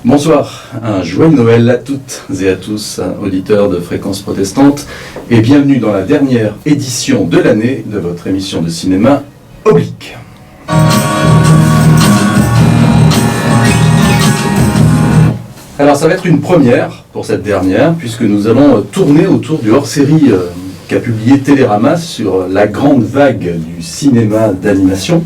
Bonsoir, un joyeux Noël à toutes et à tous, auditeurs de Fréquence Protestante, et bienvenue dans la dernière édition de l'année de votre émission de cinéma Oblique. Alors ça va être une première pour cette dernière, puisque nous allons tourner autour du hors-série qu'a publié Télérama sur la grande vague du cinéma d'animation.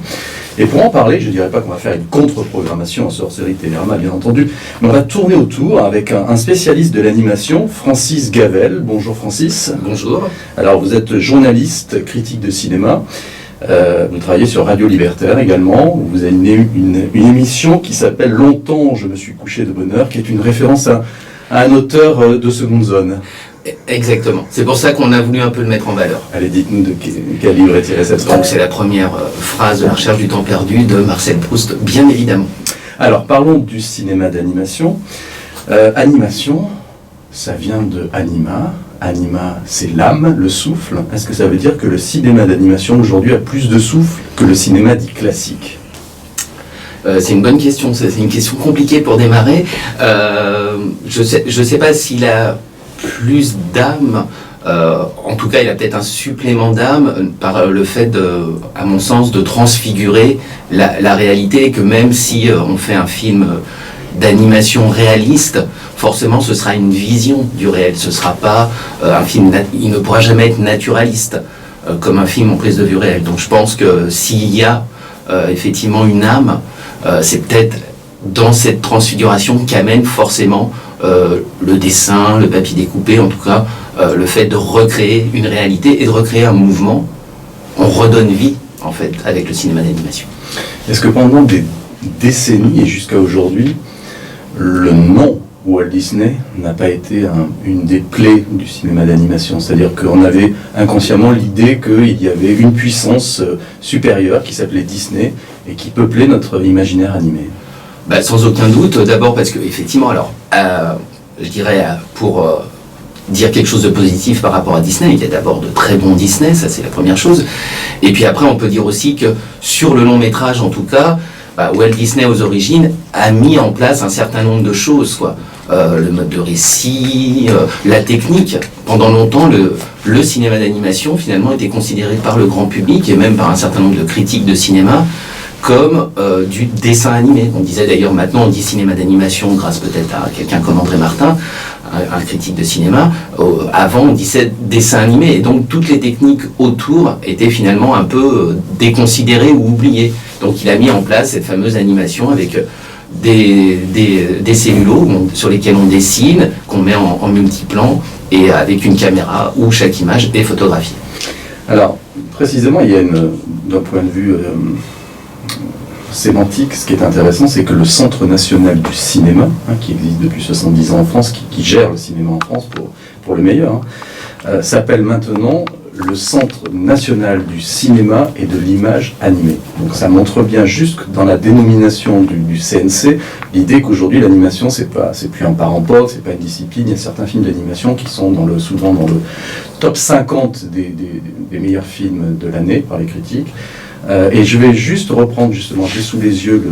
Et pour en parler, je ne dirais pas qu'on va faire une contre-programmation en hors-série Télérama, bien entendu, mais on va tourner autour avec un spécialiste de l'animation, Francis Gavel. Bonjour Francis. Bonjour. Alors vous êtes journaliste, critique de cinéma, vous travaillez sur Radio Libertaire également, vous avez une émission qui s'appelle « Longtemps je me suis couché de bonne heure », qui est une référence à un auteur de seconde zone. Exactement. C'est pour ça qu'on a voulu un peu le mettre en valeur. Allez, dites-nous de quel livre est tiré cette phrase. Donc c'est la première phrase de La recherche du temps perdu de Marcel Proust, bien évidemment. Alors parlons du cinéma d'animation. Animation, ça vient de anima. Anima, c'est l'âme, le souffle. Est-ce que ça veut dire que le cinéma d'animation aujourd'hui a plus de souffle que le cinéma dit classique ? C'est une bonne question. C'est une question compliquée pour démarrer. Je sais pas s'il a plus d'âme, en tout cas il a peut-être un supplément d'âme par le fait, à mon sens, de transfigurer la réalité, et que même si on fait un film d'animation réaliste, forcément ce sera une vision du réel, ce sera pas un film, il ne pourra jamais être naturaliste comme un film en prise de vue réelle. Donc je pense que s'il y a effectivement une âme, c'est peut-être dans cette transfiguration qu'amène forcément le dessin, le papier découpé, en tout cas le fait de recréer une réalité et de recréer un mouvement. On redonne vie en fait avec le cinéma d'animation. Est-ce que pendant des décennies et jusqu'à aujourd'hui, le nom Walt Disney n'a pas été une des plaies du cinéma d'animation? C'est-à-dire qu'on avait inconsciemment l'idée qu'il y avait une puissance supérieure qui s'appelait Disney et qui peuplait notre imaginaire animé. Sans aucun doute, d'abord parce que effectivement, alors je dirais pour dire quelque chose de positif par rapport à Disney, il y a d'abord de très bons Disney, ça c'est la première chose. Et puis après on peut dire aussi que sur le long métrage en tout cas, Walt Disney aux origines a mis en place un certain nombre de choses, quoi. Le mode de récit, la technique. Pendant longtemps, le cinéma d'animation finalement était considéré par le grand public et même par un certain nombre de critiques de cinéma comme du dessin animé. On disait d'ailleurs, maintenant on dit cinéma d'animation grâce peut-être à quelqu'un comme André Martin, un critique de cinéma. Avant on disait dessin animé, et donc toutes les techniques autour étaient finalement un peu déconsidérées ou oubliées. Donc il a mis en place cette fameuse animation avec des cellulos sur lesquels on dessine, qu'on met en multiplan, et avec une caméra où chaque image est photographiée. Alors précisément, il y a d'un point de vue sémantique, ce qui est intéressant, c'est que le Centre national du cinéma, qui existe depuis 70 ans en France, qui gère le cinéma en France pour le meilleur, s'appelle maintenant le Centre national du cinéma et de l'image animée. Donc ça montre bien juste que dans la dénomination du CNC, l'idée qu'aujourd'hui l'animation c'est plus un parent pauvre, c'est pas une discipline. Il y a certains films d'animation qui sont souvent dans le top 50 des meilleurs films de l'année par les critiques. Et je vais juste reprendre, justement, j'ai sous les yeux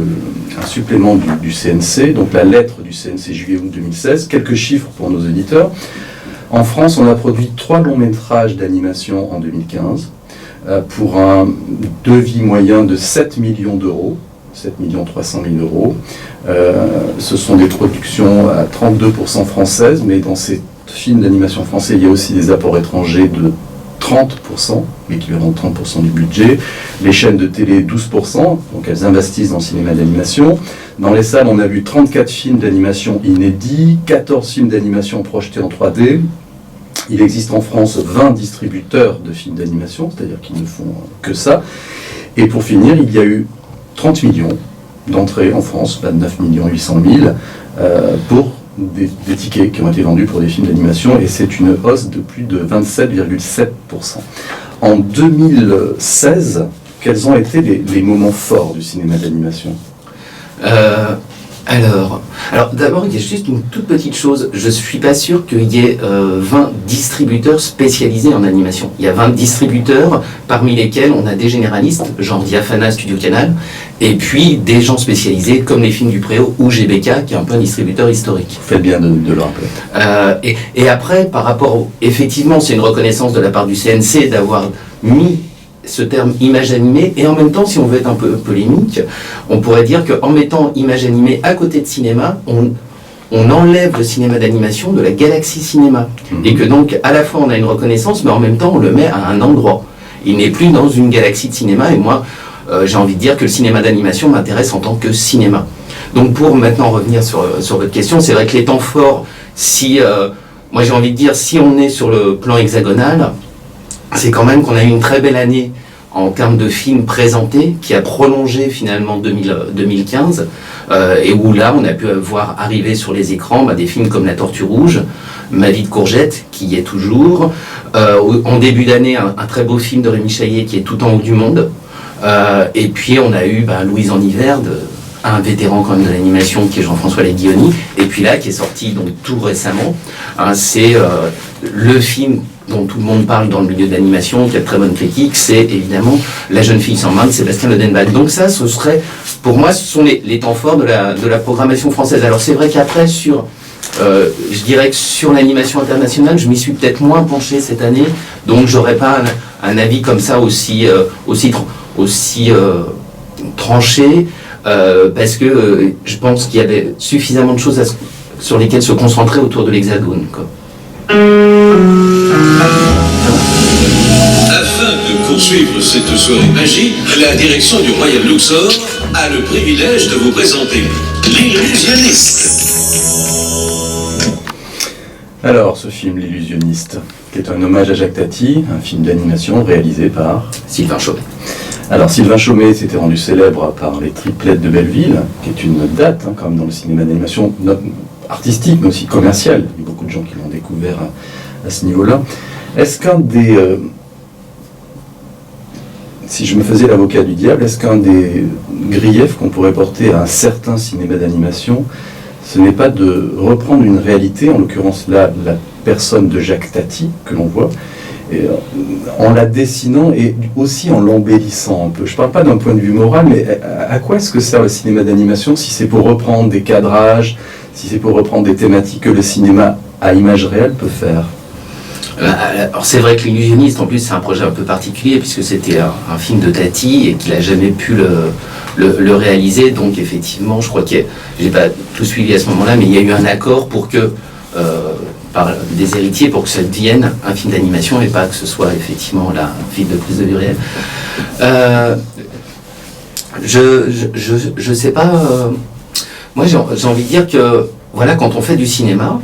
un supplément du CNC, donc la lettre du CNC juillet-août 2016, quelques chiffres pour nos auditeurs. En France, on a produit 3 longs métrages d'animation en 2015 pour un devis moyen de 7 millions d'euros, 7 300 000 euros. Ce sont des productions à 32% françaises, mais dans ces films d'animation français, il y a aussi des apports étrangers de 30%, l'équivalent de 30% du budget. Les chaînes de télé, 12%, donc elles investissent dans le cinéma d'animation. Dans les salles, on a vu 34 films d'animation inédits, 14 films d'animation projetés en 3D. Il existe en France 20 distributeurs de films d'animation, c'est-à-dire qu'ils ne font que ça. Et pour finir, il y a eu 30 millions d'entrées en France, 29 800 000, pour des tickets qui ont été vendus pour des films d'animation, et c'est une hausse de plus de 27,7%. En 2016, quels ont été les moments forts du cinéma d'animation ? Alors d'abord, il y a juste une toute petite chose. Je ne suis pas sûr qu'il y ait 20 distributeurs spécialisés en animation. Il y a 20 distributeurs, parmi lesquels on a des généralistes, genre Diafana, Studio Canal, et puis des gens spécialisés comme les films du Préau ou GBK, qui est un peu un distributeur historique. Vous faites bien de le rappeler. Et après, par rapport effectivement, c'est une reconnaissance de la part du CNC d'avoir mis ce terme image animée, et en même temps, si on veut être un peu polémique, on pourrait dire qu'en mettant image animée à côté de cinéma, on enlève le cinéma d'animation de la galaxie cinéma. Et que donc, à la fois, on a une reconnaissance, mais en même temps, on le met à un endroit. Il n'est plus dans une galaxie de cinéma, et moi, j'ai envie de dire que le cinéma d'animation m'intéresse en tant que cinéma. Donc, pour maintenant revenir sur votre question, c'est vrai que les temps forts, moi j'ai envie de dire, si on est sur le plan hexagonal, c'est quand même qu'on a eu une très belle année en termes de films présentés, qui a prolongé finalement 2015, et où là on a pu voir arriver sur les écrans des films comme La Tortue Rouge, Ma vie de courgette, qui y est toujours, en début d'année un très beau film de Rémi Chaillet qui est Tout en haut du monde, et puis on a eu Louise en hiver, un vétéran quand même de l'animation qui est Jean-François Leguioni, et puis là qui est sorti donc tout récemment, c'est le film dont tout le monde parle dans le milieu de l'animation, qui a de très bonne critique, c'est évidemment La jeune fille sans main de Sébastien Lodenbach. Donc ça, ce serait, pour moi, ce sont les temps forts de la programmation française. Alors c'est vrai qu'après, je dirais que sur l'animation internationale, je m'y suis peut-être moins penché cette année, donc j'aurais pas un avis comme ça aussi tranché, parce que je pense qu'il y avait suffisamment de choses sur lesquelles se concentrer autour de l'Hexagone, quoi. Afin de poursuivre cette soirée magique, la direction du Royal Luxor a le privilège de vous présenter L'Illusionniste. Alors, ce film, L'Illusionniste, qui est un hommage à Jacques Tati, un film d'animation réalisé par Sylvain Chaumet. Alors, Sylvain Chaumet s'était rendu célèbre par Les Triplettes de Belleville, qui est une date, quand même, dans le cinéma d'animation artistique, mais aussi commercial. Il y a beaucoup de gens qui l'ont découvert à ce niveau-là. Est-ce qu'un des... si je me faisais l'avocat du diable, est-ce qu'un des griefs qu'on pourrait porter à un certain cinéma d'animation, ce n'est pas de reprendre une réalité, en l'occurrence là, la personne de Jacques Tati, que l'on voit, en la dessinant et aussi en l'embellissant un peu. Je ne parle pas d'un point de vue moral, mais à quoi est-ce que sert le cinéma d'animation si c'est pour reprendre des cadrages, si c'est pour reprendre des thématiques que le cinéma à image réelle peut faire? Alors c'est vrai que L'Illusionniste, en plus, c'est un projet un peu particulier, puisque c'était un film de Tati et qu'il n'a jamais pu le réaliser. Donc effectivement, je crois que j'ai pas tout suivi à ce moment-là, mais il y a eu un accord pour que, par des héritiers, pour que ça devienne un film d'animation et pas que ce soit effectivement là, un film de prise de vue réelle. Je sais pas. Moi, j'ai envie de dire que, voilà, quand on fait du cinéma,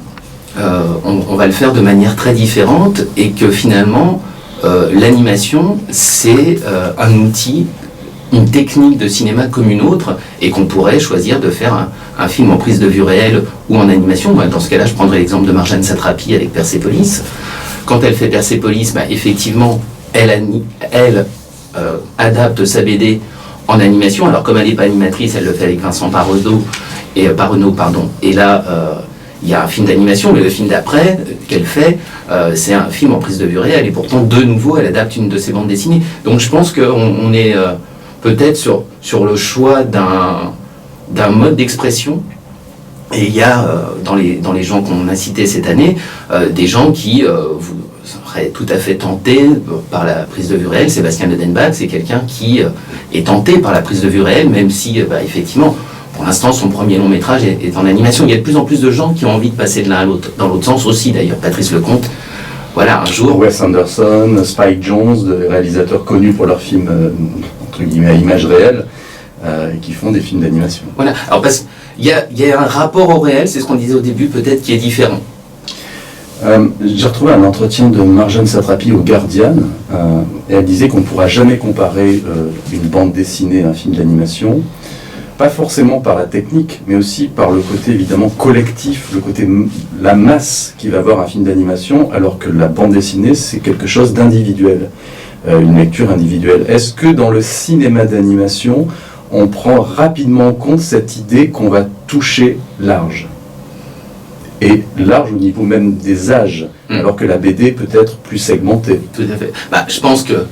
on va le faire de manière très différente, et que finalement, l'animation, c'est un outil, une technique de cinéma comme une autre, et qu'on pourrait choisir de faire un film en prise de vue réelle ou en animation. Dans ce cas-là, je prendrais l'exemple de Marjane Satrapi avec Persépolis. Quand elle fait Persépolis, effectivement, elle adapte sa BD en animation. Alors comme elle n'est pas animatrice, elle le fait avec Vincent Parenaud, et là, il y a un film d'animation, mais le film d'après qu'elle fait, c'est un film en prise de vue réelle, et pourtant, de nouveau, elle adapte une de ses bandes dessinées. Donc je pense qu'on est peut-être sur le choix d'un mode d'expression, et il y a, dans les gens qu'on a cités cette année, des gens qui seraient tout à fait tentés par la prise de vue réelle. Sébastien Lodenbach, c'est quelqu'un qui est tenté par la prise de vue réelle, même si, effectivement, pour l'instant, son premier long métrage est en animation. Il y a de plus en plus de gens qui ont envie de passer de l'un à l'autre, dans l'autre sens aussi d'ailleurs. Patrice Lecomte, voilà, un jour... Wes Anderson, Spike Jonze, des réalisateurs connus pour leurs films, entre guillemets, à image réelle, qui font des films d'animation. Voilà, alors parce qu'il y a un rapport au réel, c'est ce qu'on disait au début, peut-être, qui est différent. J'ai retrouvé un entretien de Marjane Satrapi au Guardian, et elle disait qu'on ne pourra jamais comparer une bande dessinée à un film d'animation, pas forcément par la technique, mais aussi par le côté évidemment collectif, le côté la masse qui va voir un film d'animation, alors que la bande dessinée c'est quelque chose d'individuel, une lecture individuelle. Est-ce que dans le cinéma d'animation, on prend rapidement en compte cette idée qu'on va toucher large. Et large au niveau même des âges, alors que la BD peut être plus segmentée. Tout à fait. Je pense que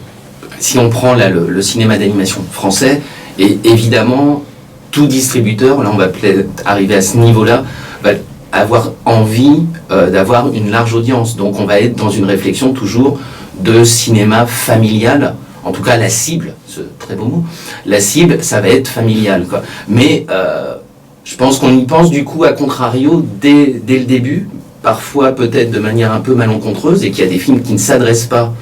si on prend là, le cinéma d'animation français, et évidemment, tout distributeur, là on va peut-être arriver à ce niveau-là, va avoir envie d'avoir une large audience. Donc on va être dans une réflexion toujours de cinéma familial, en tout cas la cible, ce très beau mot, la cible, ça va être familial, quoi. Mais je pense qu'on y pense du coup à contrario dès le début, parfois peut-être de manière un peu malencontreuse, et qu'il y a des films qui ne s'adressent pas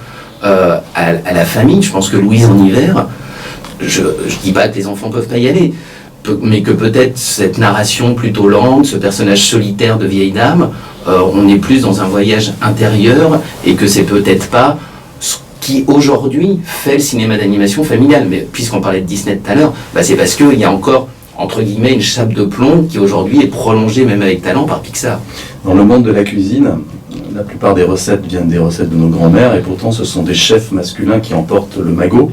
à la famille. Je pense que Louise en hiver, je dis pas que les enfants peuvent pas y aller, mais que peut-être cette narration plutôt lente, ce personnage solitaire de vieille dame, on est plus dans un voyage intérieur, et que c'est peut-être pas ce qui aujourd'hui fait le cinéma d'animation familial. Mais puisqu'on parlait de Disney tout à l'heure, c'est parce qu'il y a encore entre guillemets une chape de plomb qui aujourd'hui est prolongée même avec talent par Pixar. Dans le monde de la cuisine, la plupart des recettes viennent des recettes de nos grands-mères, et pourtant ce sont des chefs masculins qui emportent le magot,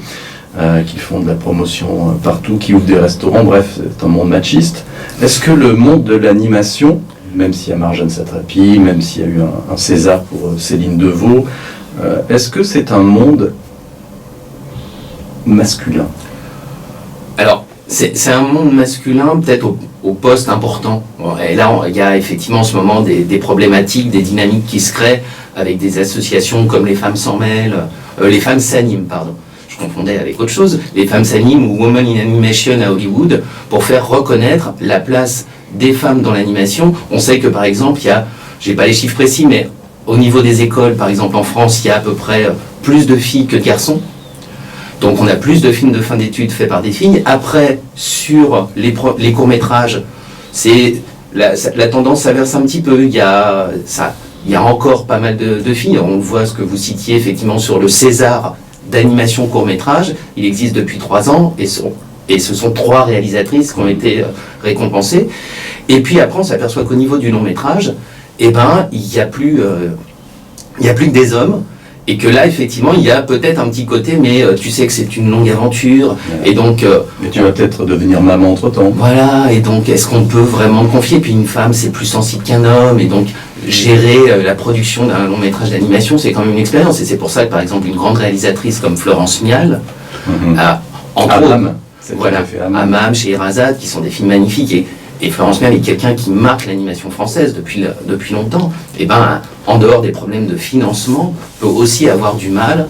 qui font de la promotion partout, qui ouvrent des restaurants, bref, c'est un monde machiste. Est-ce que le monde de l'animation, même s'il y a Marjane Satrapi, même s'il y a eu un César pour Céline Devaux, est-ce que c'est un monde masculin? Alors, c'est un monde masculin, peut-être au poste important. Bon, et là, il y a effectivement en ce moment des problématiques, des dynamiques qui se créent avec des associations comme Les Femmes s'en mêlent, Les Femmes s'animent, pardon. Je confondais avec autre chose. Les Femmes s'animent ou Women in Animation à Hollywood pour faire reconnaître la place des femmes dans l'animation. On sait que par exemple, il y a, j'ai pas les chiffres précis, mais au niveau des écoles, par exemple en France, il y a à peu près plus de filles que de garçons. Donc on a plus de films de fin d'études faits par des filles. Après, sur les courts-métrages, la tendance s'inverse un petit peu. Il y a encore pas mal de filles. On voit ce que vous citiez effectivement sur le César d'animation court-métrage. Il existe depuis 3 ans et ce sont 3 réalisatrices qui ont été récompensées. Et puis après, on s'aperçoit qu'au niveau du long-métrage, il n'y a plus que des hommes. Et que là, effectivement, il y a peut-être un petit côté, mais tu sais que c'est une longue aventure, et donc... et tu vas peut-être devenir maman entre-temps. Voilà, et donc est-ce qu'on peut vraiment le confier? Puis une femme, c'est plus sensible qu'un homme, et donc gérer la production d'un long métrage d'animation, c'est quand même une expérience. Et c'est pour ça que, par exemple, une grande réalisatrice comme Florence Mial, entre autres, voilà, Hammam, chez Erazade, qui sont des films magnifiques, et Florence Mial est quelqu'un qui marque l'animation française depuis longtemps, et en dehors des problèmes de financement, peut aussi avoir du mal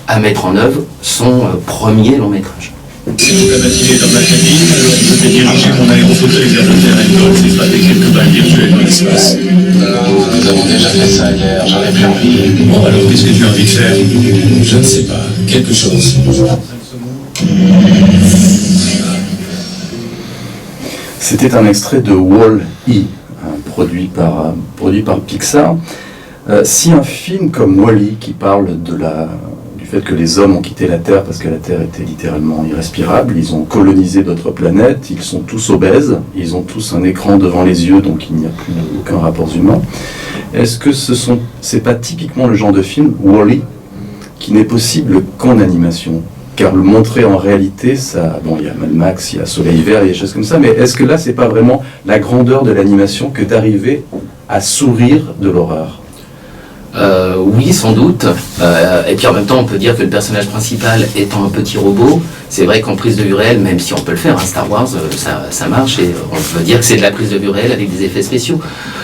à mettre en œuvre son premier long métrage. Toute la matinée dans ma cabine, je vais diriger mon aérofauteuil vers le terrain et s'évader quelques balles virtuelles dans l'espace. Nous avons déjà fait ça hier, j'en ai plus envie. Bon, alors qu'est-ce que tu as envie de faire? Je ne sais pas, quelque chose. C'était un extrait de Wall-E, produit par Pixar. Si un film comme Wall-E, qui parle du fait que les hommes ont quitté la Terre parce que la Terre était littéralement irrespirable, ils ont colonisé d'autres planètes, ils sont tous obèses, ils ont tous un écran devant les yeux, donc il n'y a plus aucun rapport humain. Est-ce que c'est pas typiquement le genre de film, Wall-E, qui n'est possible qu'en animation? Car le montrer en réalité, il y a Mad Max, il y a Soleil Vert, il y a des choses comme ça, mais est-ce que là, c'est pas vraiment la grandeur de l'animation que d'arriver à sourire de l'horreur? Oui, sans doute. Et puis en même temps, on peut dire que le personnage principal étant un petit robot, c'est vrai qu'en prise de vue réelle, même si on peut le faire, Star Wars, ça marche, et on peut dire que c'est de la prise de vue réelle avec des effets spéciaux.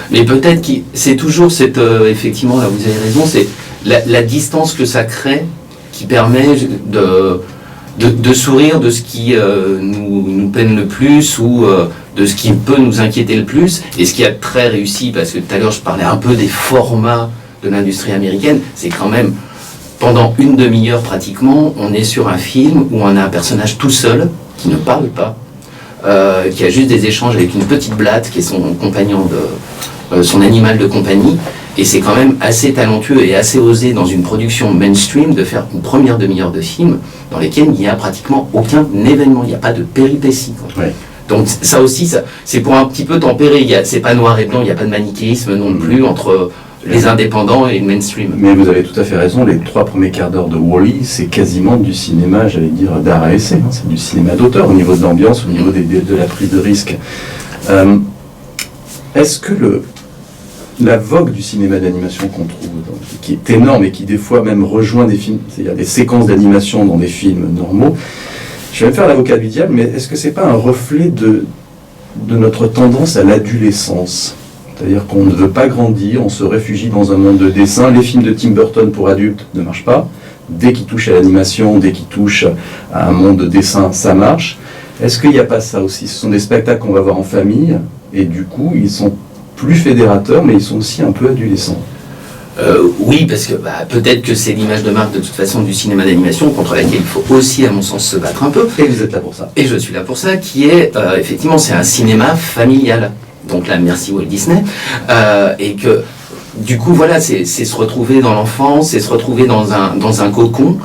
Mais peut-être que c'est toujours effectivement, là vous avez raison, c'est la distance que ça crée qui permet de sourire de ce qui nous peine le plus, ou de ce qui peut nous inquiéter le plus. Et ce qui a très réussi, parce que tout à l'heure je parlais un peu des formats de l'industrie américaine, c'est quand même, pendant une demi-heure pratiquement, on est sur un film où on a un personnage tout seul, qui ne parle pas, qui a juste des échanges avec une petite blatte, qui est son compagnon son animal de compagnie. Et c'est quand même assez talentueux et assez osé dans une production mainstream de faire une première demi-heure de film dans lesquels il n'y a pratiquement aucun événement, il n'y a pas de péripéties. Ouais. Donc ça aussi, c'est pour un petit peu tempérer. C'est pas noir et blanc, il n'y a pas de manichéisme non plus entre les indépendants et le mainstream. Mais vous avez tout à fait raison, les 3 premiers quarts d'heure de Wall-E, c'est quasiment du cinéma, j'allais dire, d'art à essai. C'est du cinéma d'auteur au niveau de l'ambiance, au niveau de la prise de risque. est-ce que la vogue du cinéma d'animation qu'on trouve, qui est énorme et qui des fois même rejoint des films, c'est-à-dire des séquences d'animation dans des films normaux, je vais me faire l'avocat du diable, mais est-ce que c'est pas un reflet de notre tendance à l'adolescence ? C'est-à-dire qu'on ne veut pas grandir, on se réfugie dans un monde de dessin. Les films de Tim Burton pour adultes ne marchent pas. Dès qu'ils touchent à l'animation, dès qu'ils touchent à un monde de dessin, ça marche. Est-ce qu'il n'y a pas ça aussi ? Ce sont des spectacles qu'on va voir en famille, et du coup, ils sont plus fédérateurs, mais ils sont aussi un peu adolescents. Oui, parce que peut-être que c'est l'image de marque de toute façon du cinéma d'animation contre laquelle il faut aussi, à mon sens, se battre un peu. Et vous êtes là pour ça. Et je suis là pour ça, qui est, effectivement, c'est un cinéma familial. Donc là, merci Walt Disney. Et que, du coup, voilà, c'est se retrouver dans l'enfance, c'est se retrouver dans un cocon,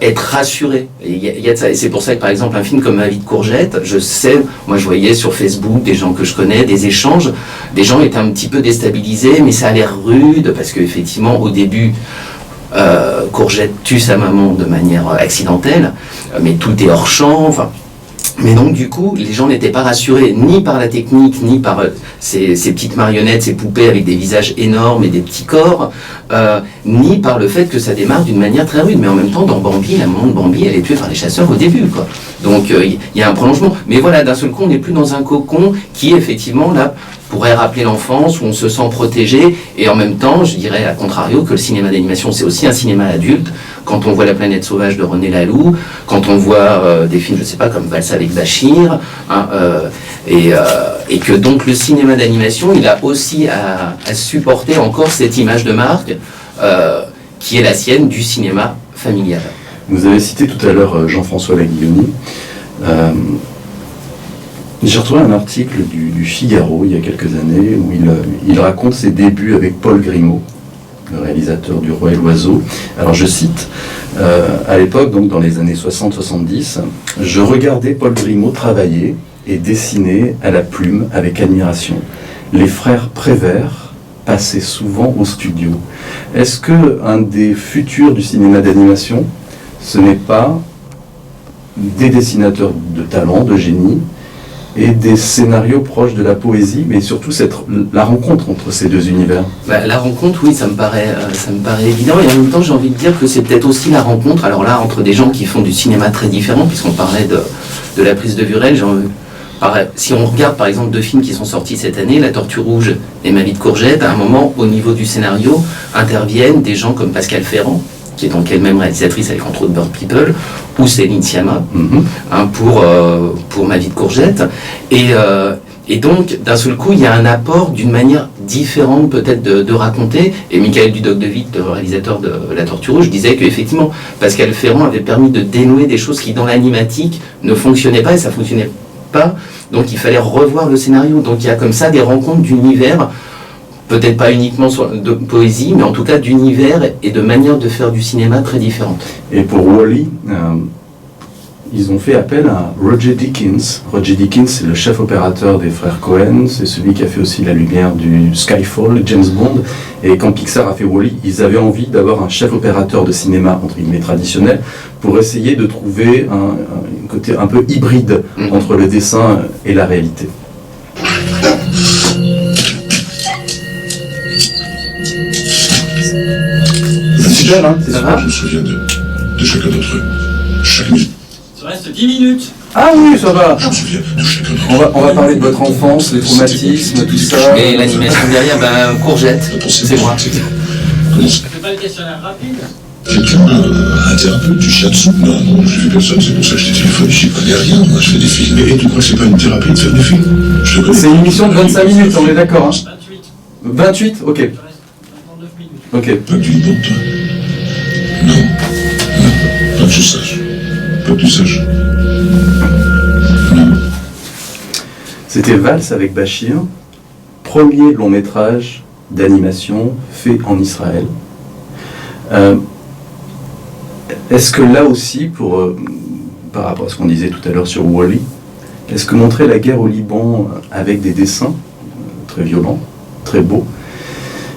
être rassuré. Et il y a de ça. Et c'est pour ça que, par exemple, un film comme Ma vie de courgette, je sais, moi je voyais sur Facebook des gens que je connais, des échanges, des gens étaient un petit peu déstabilisés, mais ça a l'air rude, parce qu'effectivement, au début, Courgette tue sa maman de manière accidentelle, mais tout est hors champ, enfin... Mais donc du coup, les gens n'étaient pas rassurés ni par la technique, ni par ces petites marionnettes, ces poupées avec des visages énormes et des petits corps, ni par le fait que ça démarre d'une manière très rude. Mais en même temps, dans Bambi, la maman de Bambi, elle est tuée par les chasseurs au début, quoi. Donc il y a un prolongement. Mais voilà, d'un seul coup, on n'est plus dans un cocon qui, effectivement, là, pourrait rappeler l'enfance, où on se sent protégé, et en même temps, je dirais à contrario que le cinéma d'animation, c'est aussi un cinéma adulte. Quand on voit La planète sauvage de René Laloux, quand on voit des films, je sais pas, comme Valse avec Bachir, hein, et que donc le cinéma d'animation, il a aussi à supporter encore cette image de marque qui est la sienne du cinéma familial. Vous avez cité tout à l'heure Jean-François Laguilloni. J'ai retrouvé un article du Figaro il y a quelques années où il raconte ses débuts avec Paul Grimaud, le réalisateur du Roi et l'Oiseau. Alors je cite, à l'époque, donc dans les années 60-70, je regardais Paul Grimaud travailler et dessiner à la plume avec admiration. Les frères Prévert passaient souvent au studio. Est-ce que un des futurs du cinéma d'animation, ce n'est pas des dessinateurs de talent, de génie, et des scénarios proches de la poésie, mais surtout la rencontre entre ces deux univers? La rencontre, oui, ça me paraît évident, et en même temps j'ai envie de dire que c'est peut-être aussi la rencontre, alors là, entre des gens qui font du cinéma très différent, puisqu'on parlait de La prise de vue réelle, si on regarde par exemple deux films qui sont sortis cette année, La Tortue Rouge et Ma vie de courgette, à un moment, au niveau du scénario, interviennent des gens comme Pascal Ferrand, qui est donc elle-même réalisatrice avec entre autres Bird People, ou Céline Sciamma, hein, pour Ma vie de courgette. Et donc, d'un seul coup, il y a un apport d'une manière différente peut-être de raconter. Et Michael Dudok-de Witt, le réalisateur de La Tortue Rouge, disait qu'effectivement, Pascal Ferrand avait permis de dénouer des choses qui, dans l'animatique, ne fonctionnaient pas, et ça fonctionnait pas. Donc, il fallait revoir le scénario. Donc, il y a comme ça des rencontres d'univers, peut-être pas uniquement de poésie, mais en tout cas d'univers et de manière de faire du cinéma très différentes. Et pour Wall-E, ils ont fait appel à Roger Deakins. Roger Deakins, c'est le chef opérateur des frères Coen, c'est celui qui a fait aussi la lumière du Skyfall, James Bond. Et quand Pixar a fait Wall-E, ils avaient envie d'avoir un chef opérateur de cinéma, entre guillemets, traditionnel, pour essayer de trouver un côté un peu hybride entre le dessin et la réalité. C'est jeune, hein, c'est ça. Je me souviens de chacun d'entre eux. Chaque minute. Il reste 10 minutes. Ah oui, ça va. Je me souviens de chacun d'entre eux. On va parler de votre enfance, les traumatismes, tout ça. Et l'animation derrière, Courgette, c'est moi. Comment Ça fait pas le questionnaire rapide. quelqu'un, un thérapeute du shiatsu? Non, non, j'ai vu personne, c'est pour ça que je t'ai téléphoné, j'y connais rien, moi je fais des films. Et tu crois que c'est pas une thérapie de faire des films? Je te connais. C'est une émission de 25 minutes, on est d'accord, hein? 28. 28? Ok. Il reste 59 minutes. Ok. Pas que tu libandes, toi? Non, non, pas que je sache. Pas que tu saches. Non. C'était Valse avec Bachir, premier long métrage d'animation fait en Israël. Est-ce que là aussi, par rapport à ce qu'on disait tout à l'heure sur Wall-E, est-ce que montrer la guerre au Liban avec des dessins très violents, très beaux,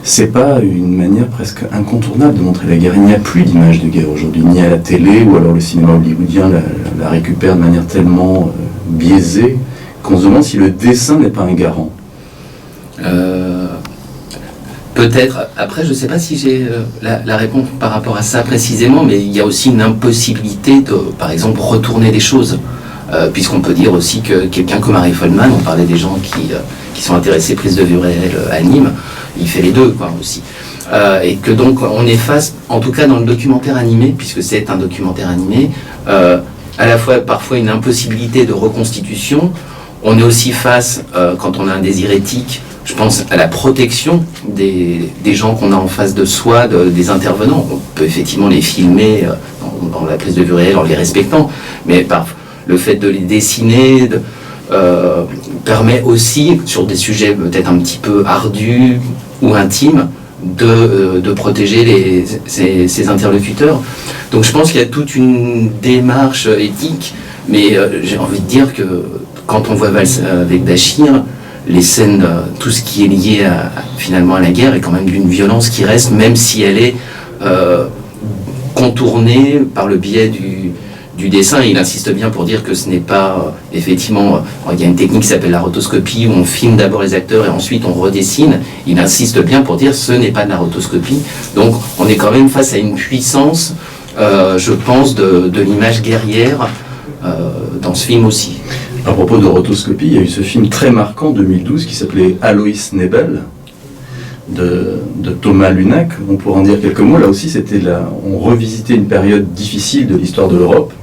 c'est pas une manière presque incontournable de montrer la guerre? Il n'y a plus d'image de guerre aujourd'hui, ni à la télé, ou alors le cinéma hollywoodien la récupère de manière tellement biaisée qu'on se demande si le dessin n'est pas un garant. Peut-être. Après, je ne sais pas si j'ai la réponse par rapport à ça précisément, mais il y a aussi une impossibilité de, par exemple, retourner les choses. Puisqu'on peut dire aussi que quelqu'un comme Harry Feldman, on parlait des gens qui sont intéressés prise de vue réelle à Nîmes, il fait les deux, quoi, aussi. Et que donc, on est face, en tout cas dans le documentaire animé, puisque c'est un documentaire animé, à la fois parfois une impossibilité de reconstitution. On est aussi face, quand on a un désir éthique, je pense à la protection des gens qu'on a en face de soi, des intervenants. On peut effectivement les filmer dans la prise de vue réelle en les respectant, mais le fait de les dessiner permet aussi, sur des sujets peut-être un petit peu ardus ou intimes, de protéger ces interlocuteurs. Donc je pense qu'il y a toute une démarche éthique, mais j'ai envie de dire que quand on voit Valse avec Bachir, les scènes, tout ce qui est lié finalement à la guerre est quand même d'une violence qui reste, même si elle est contournée par le biais du dessin. Il insiste bien pour dire que ce n'est pas, effectivement, il y a une technique qui s'appelle la rotoscopie, où on filme d'abord les acteurs et ensuite on redessine. Il insiste bien pour dire que ce n'est pas de la rotoscopie. Donc on est quand même face à une puissance, je pense, de l'image guerrière dans ce film aussi. À propos de rotoscopie, il y a eu ce film très marquant 2012 qui s'appelait Alois Nebel de Thomas Lunac. On pourrait en dire quelques mots. Là aussi, on revisitait une période difficile de l'histoire de l'Europe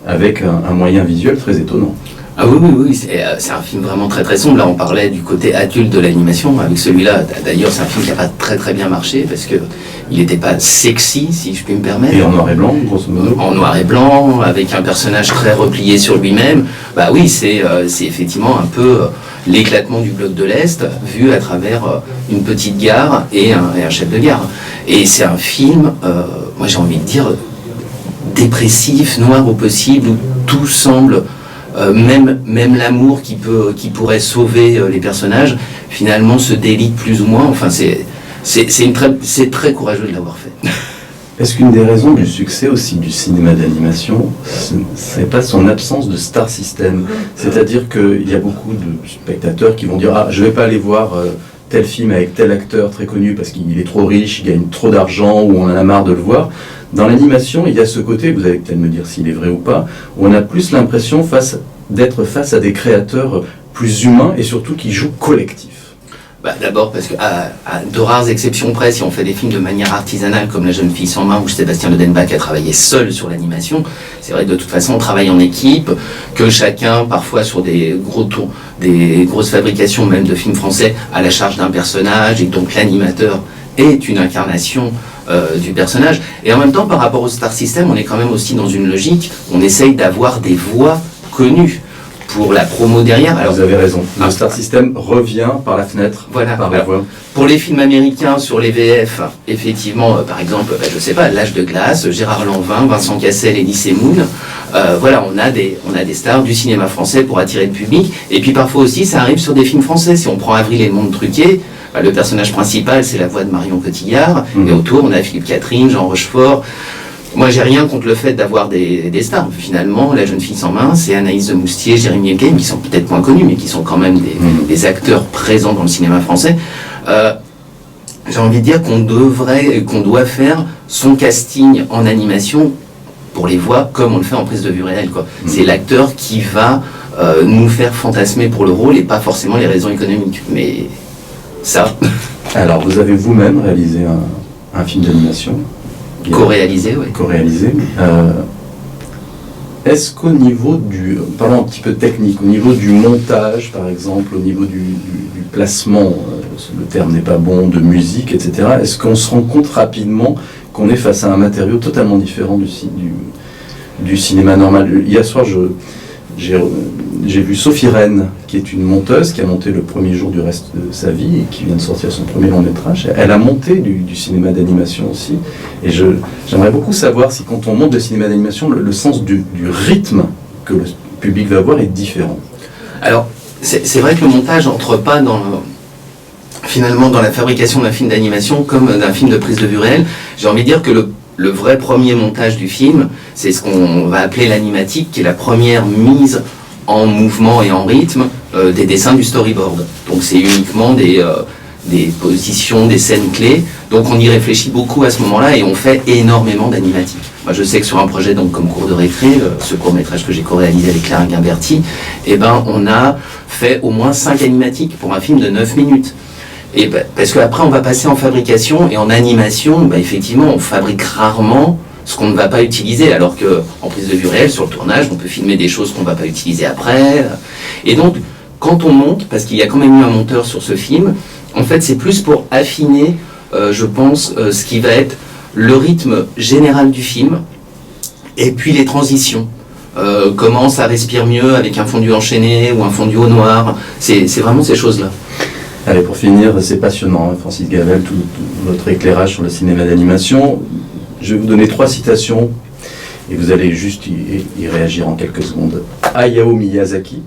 avec un moyen visuel très étonnant. Ah oui, c'est un film vraiment très très sombre. Là, on parlait du côté adulte de l'animation. Avec celui-là, d'ailleurs, c'est un film qui n'a pas très très bien marché parce que il n'était pas sexy, si je puis me permettre. Et en noir et blanc, grosso modo. En noir et blanc, avec un personnage très replié sur lui-même. Bah oui, c'est effectivement un peu l'éclatement du bloc de l'Est vu à travers une petite gare et un chef de gare. Et c'est un film, moi j'ai envie de dire, dépressif, noir au possible, où tout semble... même l'amour qui pourrait sauver les personnages, finalement se délite plus ou moins. Enfin, c'est très courageux de l'avoir fait. Est-ce qu'une des raisons du succès aussi du cinéma d'animation, ce n'est pas son absence de star system? C'est-à-dire qu'il y a beaucoup de spectateurs qui vont dire « Ah, je ne vais pas aller voir tel film avec tel acteur très connu parce qu'il est trop riche, il gagne trop d'argent ou on en a marre de le voir ». Dans l'animation, il y a ce côté, vous allez peut-être me dire s'il est vrai ou pas, où on a plus l'impression d'être face à des créateurs plus humains et surtout qui jouent collectif. D'abord parce que, à de rares exceptions près, si on fait des films de manière artisanale comme La jeune fille sans main où Sébastien Ledenbach a travaillé seul sur l'animation, c'est vrai que de toute façon on travaille en équipe, que chacun, parfois sur des grosses fabrications même de films français, a la charge d'un personnage et donc l'animateur est une incarnation du personnage. Et en même temps, par rapport au Star System, on est quand même aussi dans une logique, on essaye d'avoir des voix connues pour la promo derrière. Alors, vous avez raison, le Star System revient par la fenêtre, voilà, par la voix. Pour les films américains sur les VF, effectivement, par exemple, je sais pas, L'Âge de glace, Gérard Lanvin, Vincent Cassel, Elie Moon, voilà, on a des stars du cinéma français pour attirer le public. Et puis parfois aussi, ça arrive sur des films français. Si on prend Avril et le monde truqué, le personnage principal, c'est la voix de Marion Cotillard, et autour, on a Philippe Catherine, Jean Rochefort. Moi, j'ai rien contre le fait d'avoir des stars. Finalement, La jeune fille sans main, c'est Anaïs de Moustier, Jérémy Elkaïm, qui sont peut-être moins connus, mais qui sont quand même des acteurs présents dans le cinéma français. J'ai envie de dire qu'on doit faire son casting en animation pour les voix comme on le fait en prise de vue réelle, quoi. C'est l'acteur qui va nous faire fantasmer pour le rôle et pas forcément les raisons économiques. Mais ça... Alors, vous avez vous-même réalisé un film d'animation. Co-réalisé, oui. Co-réalisé. Est-ce qu'au niveau parlons un petit peu technique, au niveau du montage, par exemple, au niveau du placement, le terme n'est pas bon, de musique, etc., est-ce qu'on se rend compte rapidement qu'on est face à un matériau totalement différent du cinéma normal? Hier soir, j'ai vu Sophie Rennes, qui est une monteuse, qui a monté le premier jour du reste de sa vie et qui vient de sortir son premier long-métrage. Elle a monté du cinéma d'animation aussi. Et j'aimerais beaucoup savoir si quand on monte de cinéma d'animation, le sens du rythme que le public va avoir est différent. Alors, c'est vrai que le montage n'entre pas finalement dans la fabrication d'un film d'animation comme d'un film de prise de vue réelle. J'ai envie de dire que le vrai premier montage du film, c'est ce qu'on va appeler l'animatique, qui est la première mise en mouvement et en rythme des dessins du storyboard. Donc c'est uniquement des positions, des scènes clés. Donc on y réfléchit beaucoup à ce moment-là et on fait énormément d'animatique. Moi je sais que sur un projet donc comme Cours de récré, ce court-métrage que j'ai co-réalisé avec Clara Guimberti, on a fait au moins 5 animatiques pour un film de 9 minutes. Et parce qu'après on va passer en fabrication et en animation, effectivement on fabrique rarement ce qu'on ne va pas utiliser, alors qu'en prise de vue réelle, sur le tournage, on peut filmer des choses qu'on ne va pas utiliser après. Et donc, quand on monte, parce qu'il y a quand même eu un monteur sur ce film, en fait, c'est plus pour affiner, je pense, ce qui va être le rythme général du film, et puis les transitions. Comment ça respire mieux avec un fondu enchaîné ou un fondu au noir. C'est vraiment ces choses-là. Allez, pour finir, c'est passionnant, hein, Francis Gavel, tout votre éclairage sur le cinéma d'animation. Je vais vous donner 3 citations et vous allez juste y réagir en quelques secondes. Hayao Miyazaki,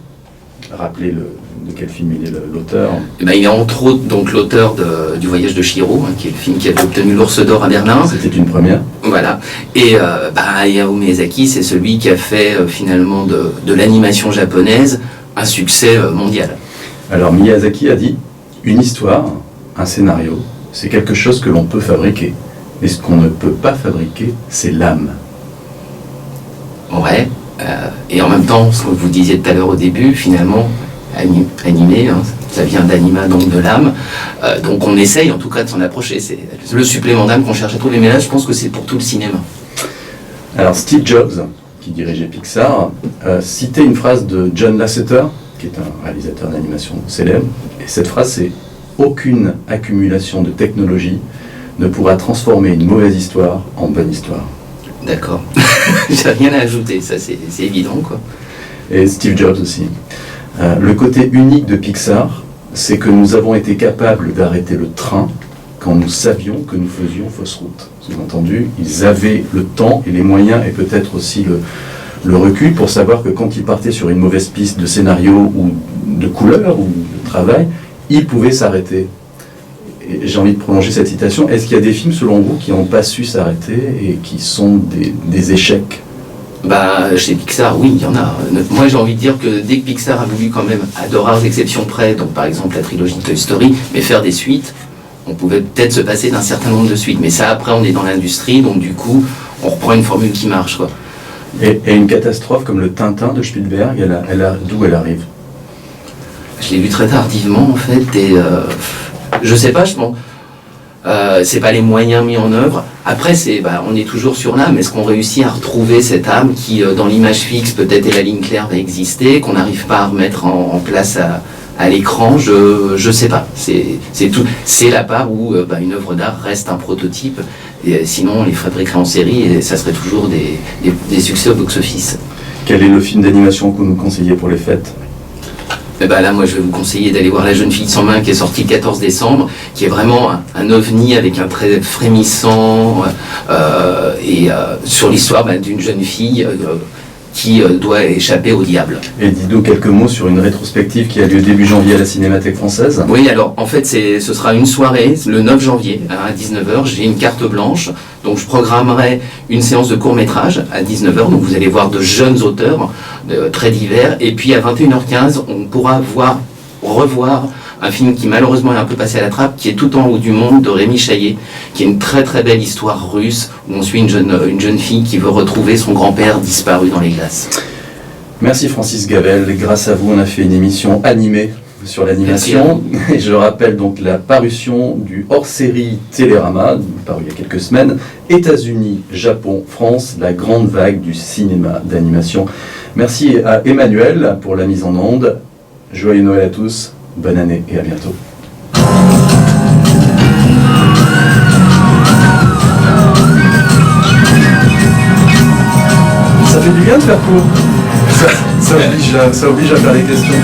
rappelez de quel film il est l'auteur. Il est entre autres donc l'auteur du Voyage de Chihiro, qui est le film qui avait obtenu l'Ours d'Or à Berlin. C'était une première. Voilà. Et Hayao Miyazaki, c'est celui qui a fait finalement de l'animation japonaise un succès mondial. Alors Miyazaki a dit, une histoire, un scénario, c'est quelque chose que l'on peut fabriquer. Mais ce qu'on ne peut pas fabriquer, c'est l'âme. Ouais. Et en même temps, ce que vous disiez tout à l'heure au début, finalement, animé, ça vient d'anima, donc de l'âme. Donc on essaye en tout cas de s'en approcher. C'est le supplément d'âme qu'on cherche à trouver. Mais là, je pense que c'est pour tout le cinéma. Alors Steve Jobs, qui dirigeait Pixar, citait une phrase de John Lasseter, qui est un réalisateur d'animation célèbre. Et cette phrase, c'est « Aucune accumulation de technologie ne pourra transformer une mauvaise histoire en bonne histoire. » D'accord. J'ai rien à ajouter, ça c'est évident, quoi. Et Steve Jobs aussi. Le côté unique de Pixar, c'est que nous avons été capables d'arrêter le train quand nous savions que nous faisions fausse route. Sous-entendu, ils avaient le temps et les moyens et peut-être aussi le recul pour savoir que quand ils partaient sur une mauvaise piste de scénario ou de couleur ou de travail, ils pouvaient s'arrêter. J'ai envie de prolonger cette citation. Est-ce qu'il y a des films, selon vous, qui n'ont pas su s'arrêter et qui sont des échecs ? Chez Pixar, oui, il y en a. Moi, j'ai envie de dire que dès que Pixar a voulu quand même, à de rares exceptions près, donc par exemple la trilogie Toy Story, mais faire des suites, on pouvait peut-être se passer d'un certain nombre de suites. Mais ça, après, on est dans l'industrie, donc du coup, on reprend une formule qui marche, quoi. Et une catastrophe comme le Tintin de Spielberg, d'où elle arrive ? Je l'ai vu très tardivement, en fait, et... je sais pas, je pense. C'est pas les moyens mis en œuvre. Après, on est toujours sur l'âme. Est-ce qu'on réussit à retrouver cette âme qui, dans l'image fixe, peut-être et la ligne claire va exister, qu'on n'arrive pas à remettre en place à l'écran? Je sais pas. C'est tout. C'est la part où une œuvre d'art reste un prototype. Et sinon, on les fabriquerait en série et ça serait toujours des succès au box-office. Quel est le film d'animation que vous nous conseillez pour les fêtes ? Là, moi, je vais vous conseiller d'aller voir La jeune fille sans main, qui est sortie le 14 décembre, qui est vraiment un ovni avec un trait frémissant sur l'histoire d'une jeune fille qui doit échapper au diable. Et dites-nous quelques mots sur une rétrospective qui a lieu début janvier à la Cinémathèque française. Oui, alors en fait ce sera une soirée, le 9 janvier à 19h, j'ai une carte blanche, donc je programmerai une séance de court-métrage à 19h, donc vous allez voir de jeunes auteurs très divers, et puis à 21h15 on pourra revoir un film qui malheureusement est un peu passé à la trappe, qui est Tout en haut du monde de Rémi Chaillet, qui est une très très belle histoire russe, où on suit une jeune fille qui veut retrouver son grand-père disparu dans les glaces. Merci Francis Gavel, grâce à vous on a fait une émission animée sur l'animation, et je rappelle donc la parution du hors-série Télérama, paru il y a quelques semaines, États-Unis, Japon, France, la grande vague du cinéma d'animation. Merci à Emmanuel pour la mise en onde, joyeux Noël à tous. Bonne année et à bientôt. Ça fait du bien de faire court. Ça oblige à faire des questions.